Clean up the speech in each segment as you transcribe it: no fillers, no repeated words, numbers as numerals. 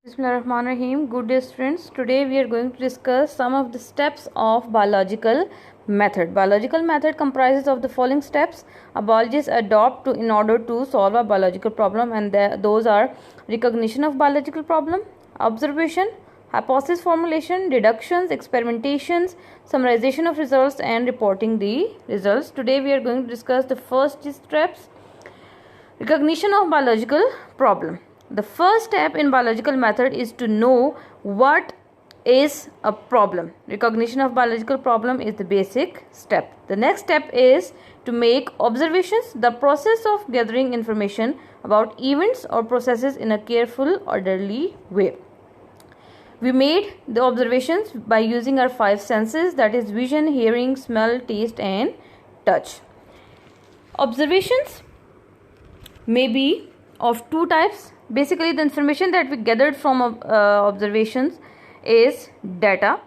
Bismillahirrahmanirrahim. Good day students. Today we are going to discuss some of the steps of biological method. Biological method comprises of the following steps a biologist adopt in order to solve a biological problem, and those are recognition of biological problem, observation, hypothesis formulation, deductions, experimentations, summarization of results, and reporting the results. Today we are going to discuss the first steps, recognition of biological problem. The first step in biological method is to know what is a problem. Recognition of biological problem is the basic step. The next step is to make observations, the process of gathering information about events or processes in a careful, orderly way. We made the observations by using our five senses, that is vision, hearing, smell, taste and touch. Observations may be of two types. Basically, the information that we gathered from observations is data,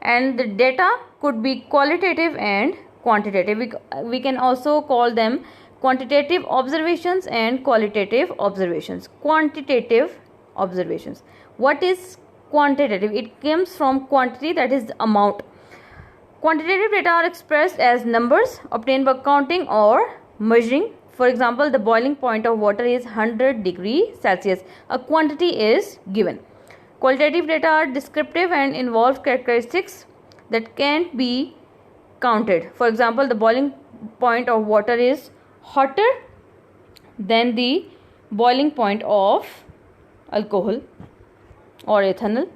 and the data could be qualitative and quantitative. We can also call them quantitative observations and qualitative observations. Quantitative observations. What is quantitative? It comes from quantity, that is the amount. Quantitative data are expressed as numbers obtained by counting or measuring. For example, the boiling point of water is 100 degrees Celsius. A quantity is given. Qualitative data are descriptive and involve characteristics that can't be counted. For example, the boiling point of water is hotter than the boiling point of alcohol or ethanol.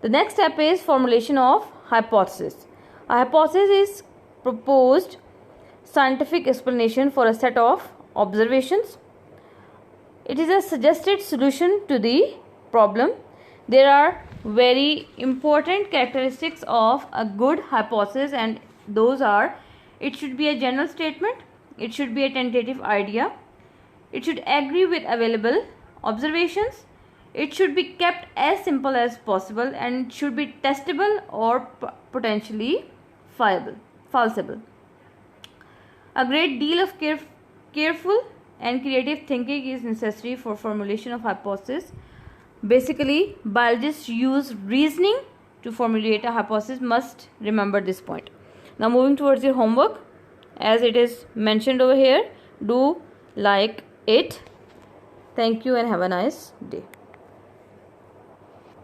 The next step is formulation of hypothesis. A hypothesis is proposed scientific explanation for a set of observations. It is a suggested solution to the problem. There are very important characteristics of a good hypothesis, and those are: it should be a general statement, it should be a tentative idea, it should agree with available observations, it should be kept as simple as possible, and it should be testable or potentially falsifiable. A great deal of careful and creative thinking is necessary for formulation of hypothesis. Basically, biologists use reasoning to formulate a hypothesis. Must remember this point. Now moving towards your homework, as it is mentioned over here, do like it. Thank you and have a nice day.